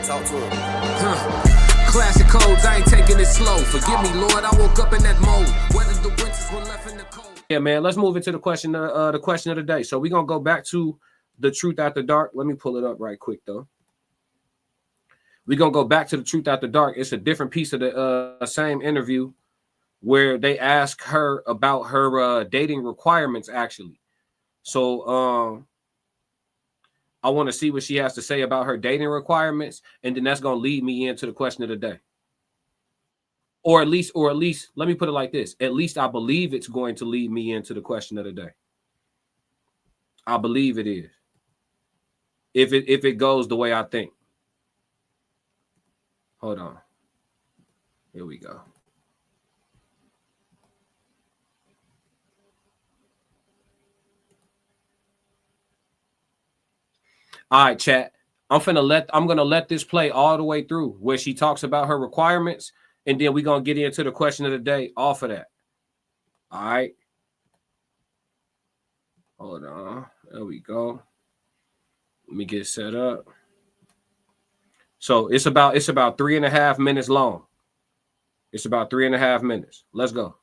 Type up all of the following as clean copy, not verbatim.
Talk to him. Classic codes, I ain't taking it slow. Forgive me, Lord, I woke up in that mode. Whether the winters were left in the cold. Yeah, man, let's move into the question of the day. So we're going to go back to the Truth After Dark. Let me pull it up right quick, though. We're going to go back to the Truth After Dark. It's a different piece of the same interview where they ask her about her dating requirements, actually. So I want to see what she has to say about her dating requirements, and then that's going to lead me into the question of the day. Or at least, let me put it like this. At least I believe it's going to lead me into the question of the day. I believe it is. If it goes the way I think. Hold on. Here we go. All right, chat. I'm gonna let this play all the way through where she talks about her requirements, and then we're gonna get into the question of the day off of that. All right. Hold on. There we go. Let me get set up. So it's about 3.5 minutes long. It's about 3.5 minutes. Let's go.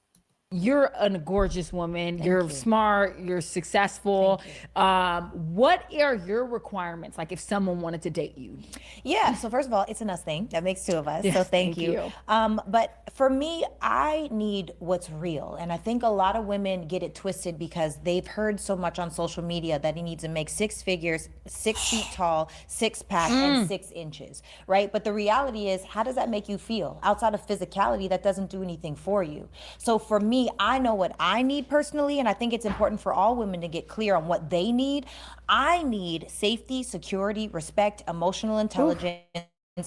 You're a gorgeous woman. You're smart. You're successful. What are your requirements? Like if someone wanted to date you? Yeah. So first of all, it's an us thing. That makes two of us. Yes, so thank you. you. But for me, I need what's real. And I think a lot of women get it twisted because they've heard so much on social media that he needs to make 6 figures, 6 feet tall, 6-pack, and 6 inches, right? But the reality is, how does that make you feel? Outside of physicality, that doesn't do anything for you. So for me, I know what I need personally, and I think it's important for all women to get clear on what they need. I need safety, security, respect, emotional intelligence,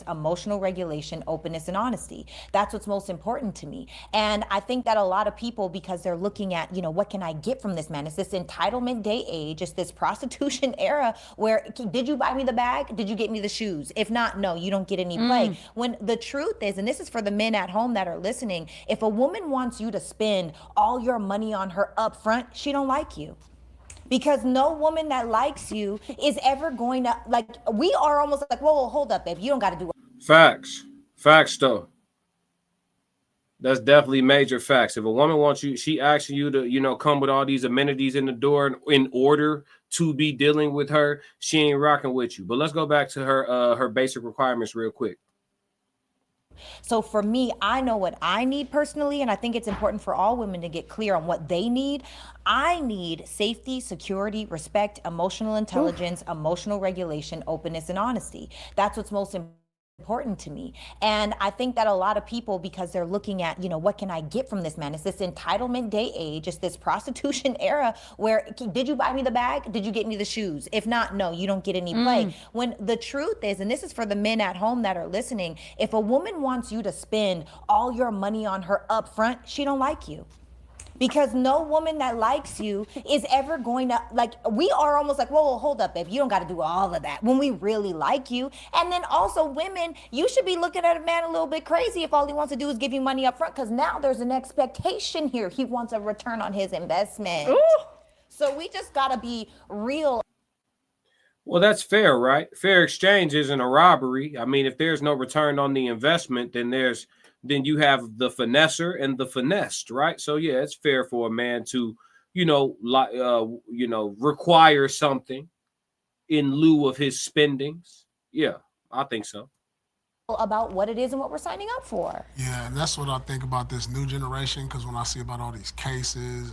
emotional regulation, openness, and honesty. That's what's most important to me. And I think that a lot of people, because they're looking at, what can I get from this man? It's this entitlement day age. It's this prostitution era where, did you buy me the bag? Did you get me the shoes? If not, no, you don't get any play. When the truth is, and this is for the men at home that are listening, if a woman wants you to spend all your money on her up front, she don't like you. Because no woman that likes you is ever going to, we are almost like, whoa, hold up, babe. You don't got to do it. Facts, though. That's definitely major facts. If a woman wants you, she asking you to, come with all these amenities in the door in order to be dealing with her, she ain't rocking with you. But let's go back to her basic requirements real quick. So for me, I know what I need personally, and I think it's important for all women to get clear on what they need. I need safety, security, respect, emotional intelligence, emotional regulation, openness, and honesty. That's what's most important to me. And I think that a lot of people, because they're looking at, what can I get from this man? It's this entitlement day age. It's this prostitution era where, did you buy me the bag? Did you get me the shoes? If not, no, you don't get any play. When the truth is, and this is for the men at home that are listening, if a woman wants you to spend all your money on her up front, she don't like you. Because no woman that likes you is ever going to, we are almost like, whoa, hold up, babe. You don't got to do all of that when we really like you. And then also women, you should be looking at a man a little bit crazy if all he wants to do is give you money up front, because now there's an expectation here. He wants a return on his investment. Ooh. So we just got to be real. Well, that's fair, right? Fair exchange isn't a robbery. I mean, if there's no return on the investment, then you have the finesser and the finessed, right? So yeah, it's fair for a man to, require something in lieu of his spendings. Yeah, I think so. About what it is and what we're signing up for. Yeah, and that's what I think about this new generation, because when I see about all these cases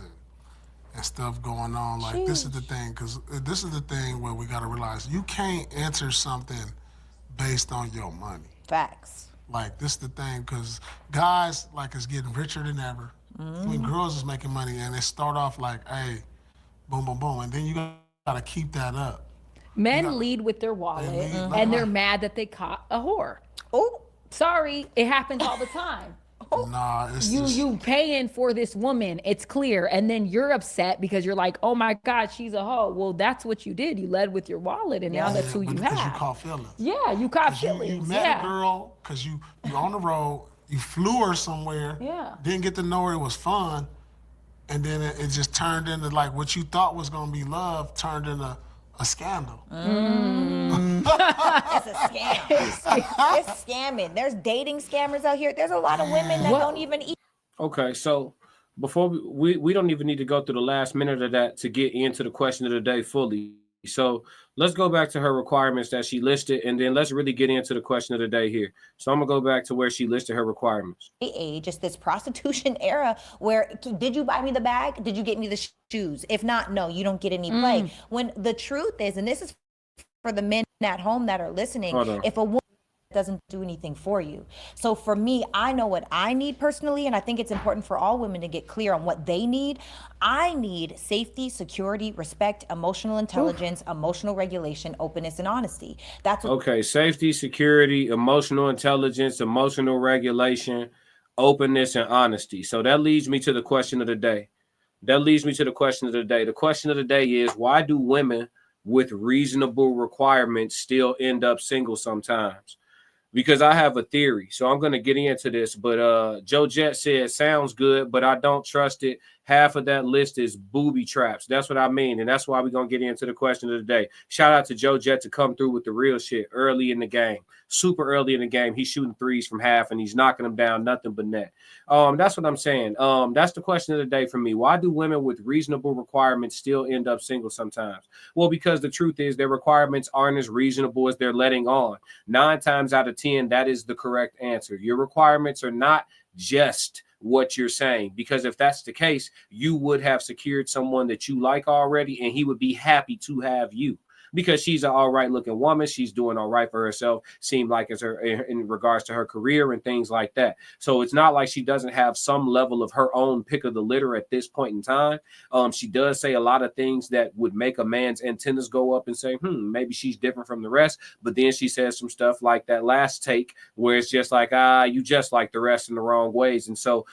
and stuff going on, this is the thing, because this is the thing where we got to realize you can't enter something based on your money. Facts. This is the thing, because guys, is getting richer than ever. When girls is making money, and they start off hey, boom, boom, boom, and then you got to keep that up. Men lead with their wallet, and they're mad that they caught a whore. Oh, sorry, it happens all the time. Nah, it's you paying for this woman, it's clear, and then you're upset because you're like, oh my God, she's a hoe. Well, that's what you did. You led with your wallet, and now that's who you have. Because you caught feelings. Yeah, you caught feelings. You met a girl because you on the road, you flew her somewhere. Yeah. Didn't get to know her. It was fun, and then it just turned into what you thought was gonna be love turned into a scandal. It's a scam. scamming. There's dating scammers out here. There's a lot of women that don't even eat. Okay, so before we don't even need to go through the last minute of that to get into the question of the day fully. So let's go back to her requirements that she listed, and then let's really get into the question of the day here. So I'm gonna go back to where she listed her requirements. Age, it's this prostitution era where, did you buy me the bag? Did you get me the shoes? If not, no, you don't get any play. When the truth is, and this is for the men at home that are listening, if a woman doesn't do anything for you. So for me, I know what I need personally, and I think it's important for all women to get clear on what they need. I need safety, security, respect, emotional intelligence, emotional regulation, openness, and honesty. That's what. Okay, safety, security, emotional intelligence, emotional regulation, openness, and honesty. So that leads me to the question of the day. The question of the day is, why do women with reasonable requirements still end up single sometimes? Because I have a theory. So I'm going to get into this. But Joe Jet said, sounds good, but I don't trust it. Half of that list is booby traps. That's what I mean. And that's why we're going to get into the question of the day. Shout out to Joe Jet to come through with the real shit early in the game. Super early in the game. He's shooting threes from half and he's knocking them down. Nothing but net. That's what I'm saying. That's the question of the day for me. Why do women with reasonable requirements still end up single sometimes? Well, because the truth is their requirements aren't as reasonable as they're letting on. 9 times out of 10, that is the correct answer. Your requirements are not just what you're saying, because if that's the case, you would have secured someone that you like already, and he would be happy to have you. Because she's an all right looking woman. She's doing all right for herself. Seemed like it's her in regards to her career and things like that. So it's not like she doesn't have some level of her own pick of the litter at this point in time. She does say a lot of things that would make a man's antennas go up and say, maybe she's different from the rest. But then she says some stuff like that last take where it's just like, you just like the rest in the wrong ways. And so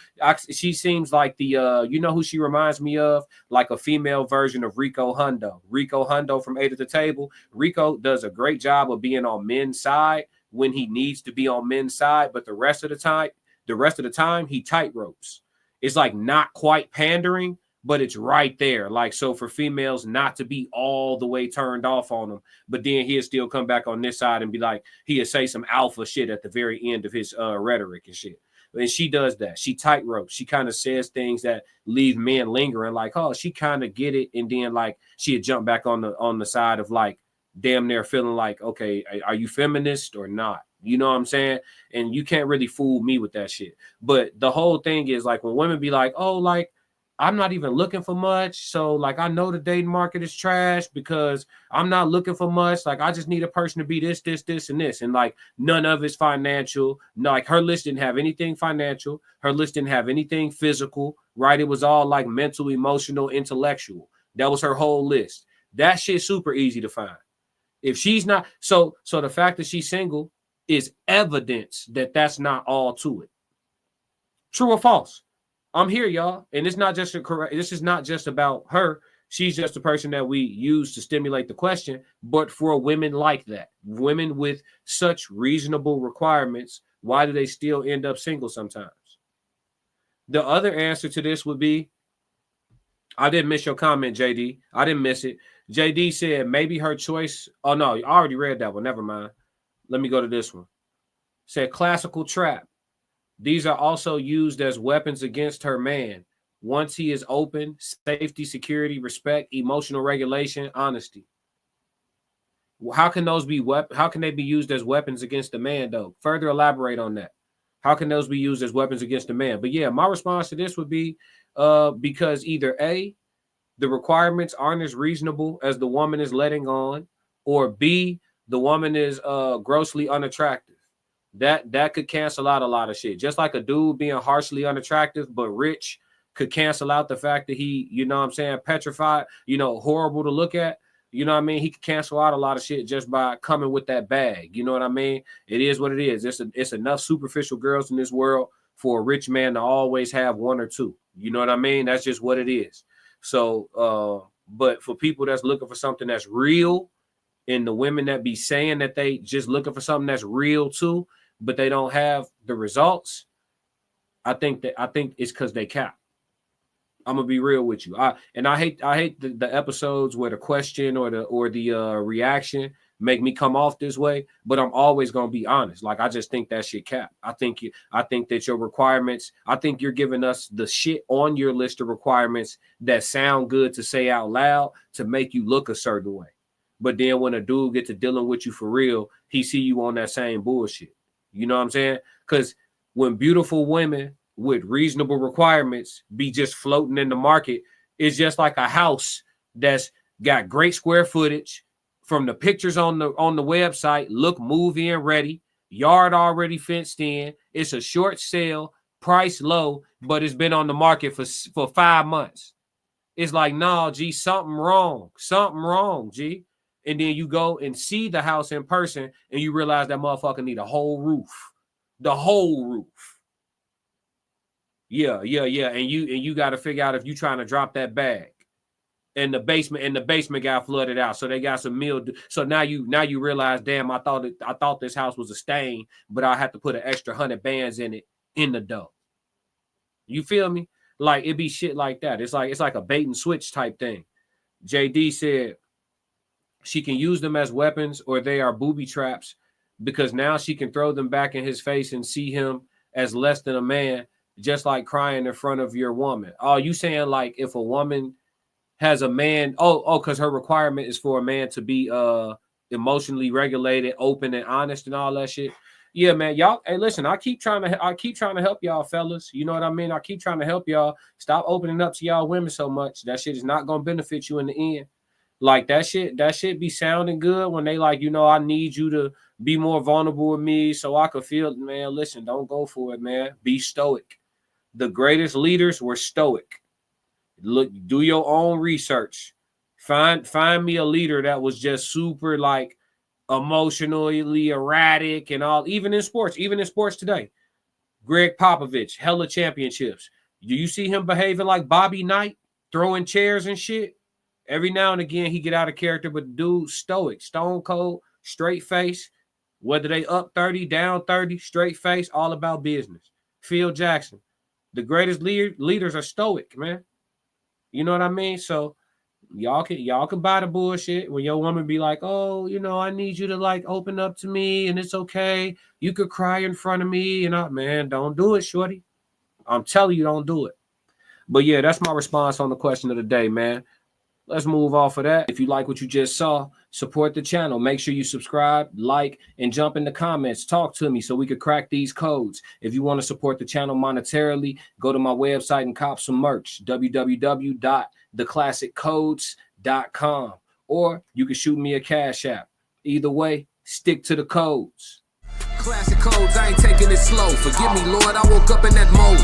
she seems like the, you know who she reminds me of? Like a female version of Rico Hundo. Rico Hundo from 8 at the Table. Rico does a great job of being on men's side when he needs to be on men's side, but the rest of the time he tight ropes. It's like not quite pandering, but it's right there. Like, so for females not to be all the way turned off on him, but then he'll still come ball on this side and be like, he'll say some alpha shit at the very end of his rhetoric and shit. And she does that. She tight ropes. She kind of says things that leave men lingering, like, oh, she kind of get it. And then like she'd jump back on the side of like damn near feeling like, okay, are you feminist or not? You know what I'm saying? And you can't really fool me with that shit. But the whole thing is like when women be like, oh, like, I'm not even looking for much. So like, I know the dating market is trash because I'm not looking for much. Like, I just need a person to be this, this, this, and this. And like, none of it's financial. Like her list didn't have anything financial. Her list didn't have anything physical, right? It was all like mental, emotional, intellectual. That was her whole list. That shit's super easy to find. If she's not, so the fact that she's single is evidence that that's not all to it. True or false? I'm here, y'all. And it's not just this is not just about her. She's just the person that we use to stimulate the question. But for women like that, women with such reasonable requirements, why do they still end up single sometimes? The other answer to this would be, I didn't miss your comment, JD. I didn't miss it. JD said maybe her choice. Oh, no, I already read that one. Never mind. Let me go to this one. Said classical trap. These are also used as weapons against her man. Once he is open, safety, security, respect, emotional regulation, honesty. How can those be how can they be used as weapons against the man, though? Further elaborate on that. How can those be used as weapons against the man? But yeah, my response to this would be because either A, the requirements aren't as reasonable as the woman is letting on, or B, the woman is grossly unattractive. That could cancel out a lot of shit. Just like a dude being harshly unattractive but rich could cancel out the fact that he, you know what I'm saying, petrified, you know, horrible to look at. You know what I mean? He could cancel out a lot of shit just by coming with that bag. You know what I mean? It is what it is. It's enough superficial girls in this world for a rich man to always have one or two. You know what I mean? That's just what it is. So, but for people that's looking for something that's real, and the women that be saying that they just looking for something that's real too, but they don't have the results, I think it's because they cap. I'm gonna be real with you. I hate the episodes where the question or the reaction make me come off this way, but I'm always gonna be honest. Like, I just think that shit cap. I think that your requirements, I think you're giving us the shit on your list of requirements that sound good to say out loud to make you look a certain way. But then when a dude get to dealing with you for real, he see you on that same bullshit. You know what I'm saying? Because when beautiful women with reasonable requirements be just floating in the market, it's just like a house that's got great square footage from the pictures on the website, look move-in ready, yard already fenced in. It's a short sale, price low, but it's been on the market for 5 months. It's like, nah, G, something wrong, G. And then you go and see the house in person and you realize that motherfucker need a whole roof. The whole roof. Yeah. And you got to figure out if you trying to drop that bag. And the basement got flooded out. So they got some mildew. So now you realize, damn, I thought this house was a stain, but I had to put an extra 100 bands in it in the dough. You feel me? Like, it be shit like that. It's like a bait and switch type thing. JD said she can use them as weapons or they are booby traps because now she can throw them back in his face and see him as less than a man, just like crying in front of your woman. Oh, you saying like if a woman has a man, because her requirement is for a man to be emotionally regulated, open and honest and all that shit. Yeah, man, y'all. Hey, listen, I keep trying to help y'all, fellas. You know what I mean? I keep trying to help y'all. Stop opening up to y'all women so much. That shit is not gonna benefit you in the end. Like that shit be sounding good when they like, I need you to be more vulnerable with me so I could feel, man. Listen, don't go for it, man. Be stoic. The greatest leaders were stoic. Look, do your own research. Find me a leader that was just super like emotionally erratic and all, even in sports today. Greg Popovich, hella championships. Do you see him behaving like Bobby Knight, throwing chairs and shit? Every now and again he get out of character, but dude, stoic, stone cold, straight face. Whether they up 30, down 30, straight face, all about business. Phil Jackson. The greatest leaders are stoic, man. You know what I mean? So y'all can buy the bullshit when your woman be like, oh, I need you to like open up to me and it's okay. You could cry in front of me and man, don't do it, shorty. I'm telling you, don't do it. But yeah, that's my response on the question of the day, man. Let's move off of that. If you like what you just saw, support the channel. Make sure you subscribe, like, and jump in the comments. Talk to me so we could crack these codes. If you want to support the channel monetarily, go to my website and cop some merch, www.theclassiccodes.com. Or you can shoot me a Cash App. Either way, stick to the codes. Classic codes, I ain't taking it slow. Forgive me, Lord, I woke up in that mode.